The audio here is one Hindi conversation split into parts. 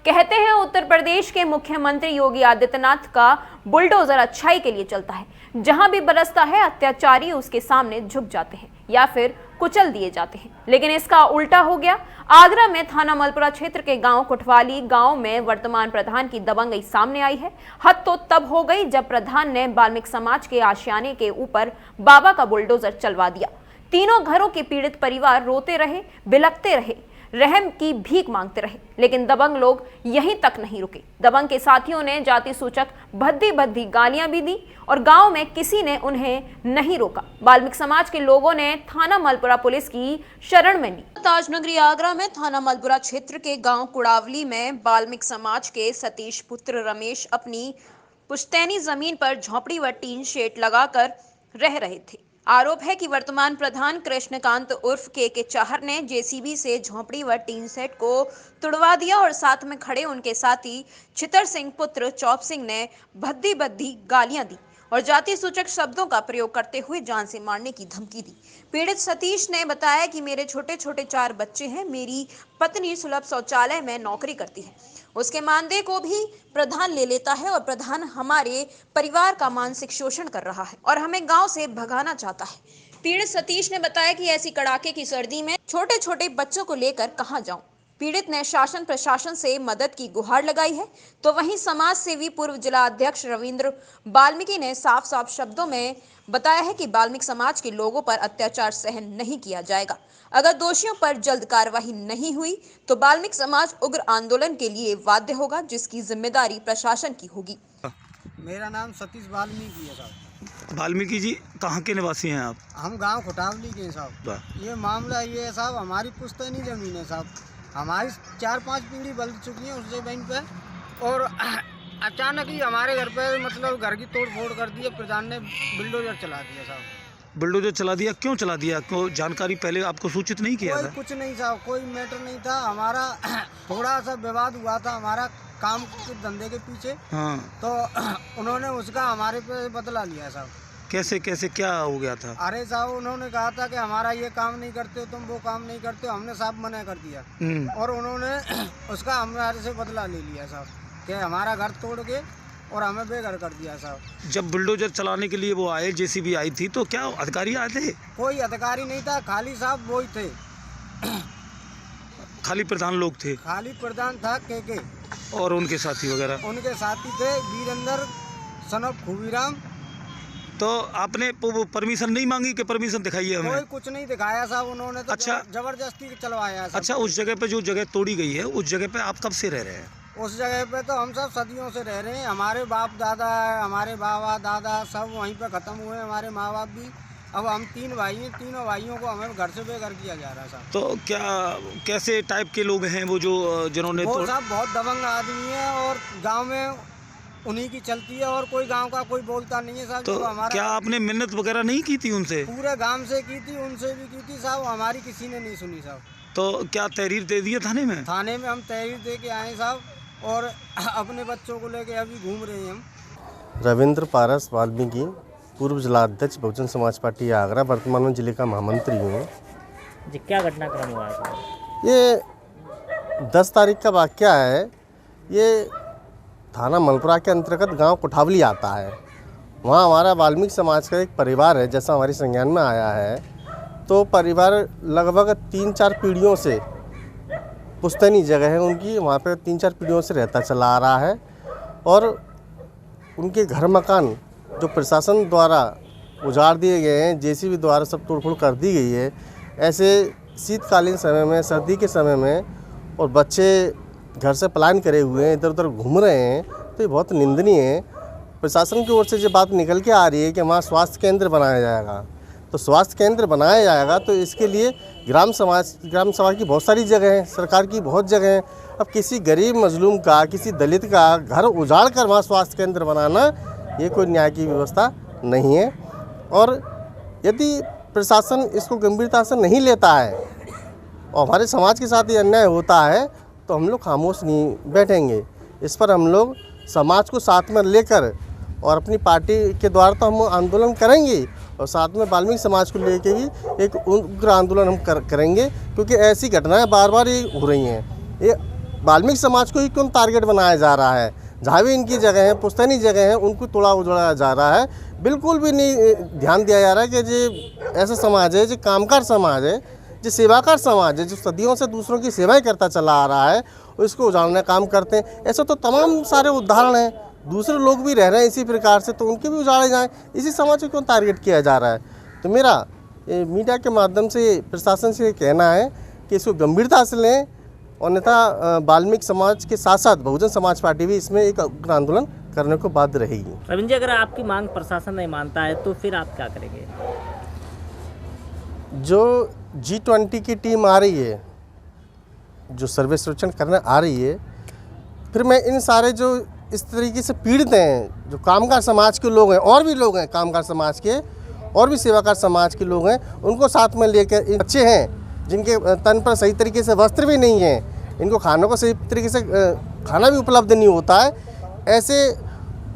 कहते हैं उत्तर प्रदेश के मुख्यमंत्री योगी आदित्यनाथ का बुलडोजर अच्छाई के लिए चलता है। जहां भी बरसता है अत्याचारी उसके सामने झुक जाते हैं या फिर कुचल दिए जाते हैं, लेकिन इसका उल्टा हो गया। आगरा में थाना मलपुरा क्षेत्र के गांव कोटवाली गांव में वर्तमान प्रधान की दबंगई सामने आई है। हद तो तब हो गई जब प्रधान ने वाल्मीकि समाज के आशियाने के ऊपर बाबा का बुलडोजर चलवा दिया। तीनों घरों के पीड़ित परिवार रोते रहे, बिलखते रहे, रहम की भीख मांगते रहे, लेकिन दबंग लोग यहीं तक नहीं रुके। दबंग के साथियों ने जाति सूचक भद्दी भद्दी गालियां भी दी और गांव में किसी ने उन्हें नहीं रोका। वाल्मीकि समाज के लोगों ने थाना मलपुरा पुलिस की शरण में ली। ताजनगरी आगरा में थाना मलपुरा क्षेत्र के गांव कुड़ावली में वाल्मीकि समाज के सतीश पुत्र रमेश अपनी पुश्तैनी जमीन पर झोपड़ी व टीन शेड लगाकर रह रहे थे। आरोप है कि वर्तमान प्रधान कृष्णकांत उर्फ के चाहर ने जेसीबी से झोपड़ी व टीन सेट को तुड़वा दिया और साथ में खड़े उनके साथी छितर सिंह पुत्र चौप सिंह ने भद्दी भद्दी गालियां दी और जाति सूचक शब्दों का प्रयोग करते हुए जान से मारने की धमकी दी। पीड़ित सतीश ने बताया कि मेरे छोटे छोटे 4 बच्चे हैं, मेरी पत्नी सुलभ शौचालय में नौकरी करती है, उसके मानदेय को भी प्रधान ले लेता है और प्रधान हमारे परिवार का मानसिक शोषण कर रहा है और हमें गांव से भगाना चाहता है। पीड़ित सतीश ने बताया कि ऐसी कड़ाके की सर्दी में छोटे छोटे बच्चों को लेकर कहां जाऊं। पीड़ित ने शासन प्रशासन से मदद की गुहार लगाई है, तो वहीं समाज सेवी पूर्व जिला अध्यक्ष रविंद्र वाल्मीकि ने साफ साफ शब्दों में बताया है कि वाल्मीकि समाज के लोगों पर अत्याचार सहन नहीं किया जाएगा। अगर दोषियों पर जल्द कार्रवाई नहीं हुई तो वाल्मीकि समाज उग्र आंदोलन के लिए बाध्य होगा, जिसकी जिम्मेदारी प्रशासन की होगी। मेरा नाम सतीश वाल्मीकि है साहब। वाल्मीकि जी कहाँ के निवासी हैं आप? हम गांव कोटावली के साहब। ये मामला ये है साहब, हमारी पुश्तैनी जमीन है साहब, हमारी 4-5 पीढ़ी बल चुकी है उस जमीन पे और अचानक ही हमारे घर पे मतलब घर की तोड़ फोड़ कर दी है। प्रधान ने बुलडोजर चला दिया साहब। बुलडोजर चला दिया? क्यों चला दिया? क्यों? जानकारी पहले आपको सूचित नहीं किया था? कुछ नहीं साहब, कोई मैटर नहीं था। हमारा थोड़ा सा विवाद हुआ था हमारा काम के धंधे के पीछे। हाँ। तो उन्होंने उसका हमारे पे बदला लिया साहब। कैसे कैसे क्या हो गया था? अरे साहब उन्होंने कहा था कि हमारा ये काम नहीं करते हो तुम, वो काम नहीं करते हो, हमने साहब मना कर दिया और उन्होंने उसका हमारे से बदला ले लिया साहब कि हमारा घर तोड़ के और हमें बेघर कर दिया साहब। जब बुलडोजर चलाने के लिए वो आए, जेसीबी आई थी, तो क्या अधिकारी आए थे? कोई अधिकारी नहीं था, खाली साहब वो ही थे। खाली प्रधान लोग थे? खाली प्रधान था के और उनके साथी वगैरह? उनके साथी थे वीरेंद्र सनफ खूबीराम। तो आपने परमिशन नहीं मांगी कि परमिशन दिखाइए हमें? कोई कुछ नहीं दिखाया साहब, उन्होंने तो अच्छा, जबरदस्ती चलवाया। अच्छा, उस जगह पे जो जगह तोड़ी गई है उस जगह पे आप कब से रह रहे हैं? उस जगह पे तो हम सब सदियों से रह रहे हैं। हमारे बाप दादा है, हमारे बाबा दादा सब वहीं पे खत्म हुए, हमारे माँ बाप भी। अब हम 3 भाई हैं, तीनों भाइयों को हमें घर से बेघर किया जा रहा है साहब। तो क्या कैसे टाइप के लोग हैं वो जो जिन्होंने? वो साहब बहुत दबंग आदमी है और गांव में उन्हीं की चलती है और कोई गांव का कोई बोलता नहीं है साहब। तो हमारा क्या आपने मिन्नत वगैरह नहीं की थी उनसे? पूरे गांव से की थी, उनसे भी की थी साहब, हमारी किसी ने नहीं सुनी साहब। तो क्या तहरीर दे दिए थाने में? थाने में हम तहरीर दे के आए साहब और अपने बच्चों को लेके अभी घूम रहे हैं हम। रविंद्र पारस वाल्मीकि, पूर्व जिला अध्यक्ष बहुजन समाज पार्टी आगरा, वर्तमान में जिले का महामंत्री हूँ। जी क्या घटनाक्रम हुआ है? ये 10 तारीख का वाक़या है। ये थाना मलपुरा के अंतर्गत गांव कोठावली आता है। वहाँ हमारा वाल्मीकि समाज का एक परिवार है, जैसा हमारी संज्ञान में आया है। तो परिवार लगभग 3-4 पीढ़ियों से, पुश्तैनी जगह है उनकी, वहाँ पे 3-4 पीढ़ियों से रहता चला आ रहा है और उनके घर मकान जो प्रशासन द्वारा उजाड़ दिए गए हैं, जेसीबी द्वारा सब तोड़फोड़ कर दी गई है। ऐसे शीतकालीन समय में, सर्दी के समय में, और बच्चे घर से पलायन करे हुए हैं, इधर उधर घूम रहे हैं, तो ये बहुत निंदनीय है। प्रशासन की ओर से जो बात निकल के आ रही है कि वहाँ स्वास्थ्य केंद्र बनाया जाएगा, तो स्वास्थ्य केंद्र बनाया जाएगा तो इसके लिए ग्राम समाज की बहुत सारी जगह हैं, सरकार की बहुत जगह हैं। अब किसी गरीब मजलूम का, किसी दलित का घर उजाड़ कर वहाँ स्वास्थ्य केंद्र बनाना, ये कोई न्याय की व्यवस्था नहीं है। और यदि प्रशासन इसको गंभीरता से नहीं लेता है और हमारे समाज के साथ ये अन्याय होता है तो हम लोग खामोश नहीं बैठेंगे। इस पर हम लोग समाज को साथ में लेकर और अपनी पार्टी के द्वारा तो हम आंदोलन करेंगे और साथ में वाल्मीकि समाज को लेके भी एक उग्र आंदोलन हम करेंगे, क्योंकि ऐसी घटनाएं बार बार ये हो रही हैं। ये वाल्मीकि समाज को ही क्यों टारगेट बनाया जा रहा है? जहाँ भी इनकी जगह है, पुश्तैनी जगह है, उनको तोड़ा उजड़ा जा रहा है। बिल्कुल भी नहीं ध्यान दिया जा रहा है कि जो ऐसा समाज है, जो कामकार समाज है, जो सेवाकार समाज है, जो सदियों से दूसरों की सेवाएं करता चला आ रहा है, उसको उजाड़ने का काम करते हैं। ऐसे तो तमाम सारे उदाहरण हैं, दूसरे लोग भी रह रहे हैं इसी प्रकार से, तो उनके भी उजाड़े जाएँ। इसी समाज को क्यों टारगेट किया जा रहा है? तो मेरा मीडिया के माध्यम से प्रशासन से कहना है कि इसको गंभीरता से लें, और अन्यथा वाल्मीकि समाज के साथ साथ बहुजन समाज पार्टी भी इसमें एक उग्र आंदोलन करने को बाध्य रहेगी। रविंद्र जी, अगर आपकी मांग प्रशासन नहीं मानता है तो फिर आप क्या करेंगे? जो G20 की टीम आ रही है, जो सर्वे सर्वेक्षण करने आ रही है, फिर मैं इन सारे जो इस तरीके से पीड़ित हैं, जो कामगार समाज के लोग हैं, और भी लोग हैं कामगार समाज के, और भी सेवाकार समाज के लोग हैं, उनको साथ में लेकर, बच्चे हैं जिनके तन पर सही तरीके से वस्त्र भी नहीं है, इनको खानों को सही तरीके से खाना भी उपलब्ध नहीं होता है, ऐसे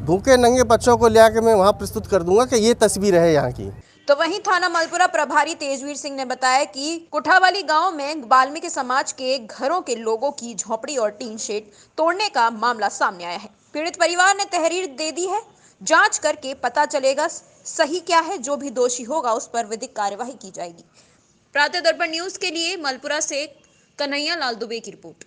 भूखे नंगे बच्चों को ले आकर मैं वहाँ प्रस्तुत कर दूंगा कि ये तस्वीर है यहाँ की। तो वहीं थाना मलपुरा प्रभारी तेजवीर सिंह ने बताया कि कुठावाली गांव में वाल्मीकि समाज के घरों के लोगों की झोपड़ी और टीन शेड तोड़ने का मामला सामने आया है। पीड़ित परिवार ने तहरीर दे दी है, जांच करके पता चलेगा सही क्या है, जो भी दोषी होगा उस पर विधिक कार्यवाही की जाएगी। प्रातः दर्पण न्यूज के लिए मलपुरा से कन्हैया लाल दुबे की रिपोर्ट।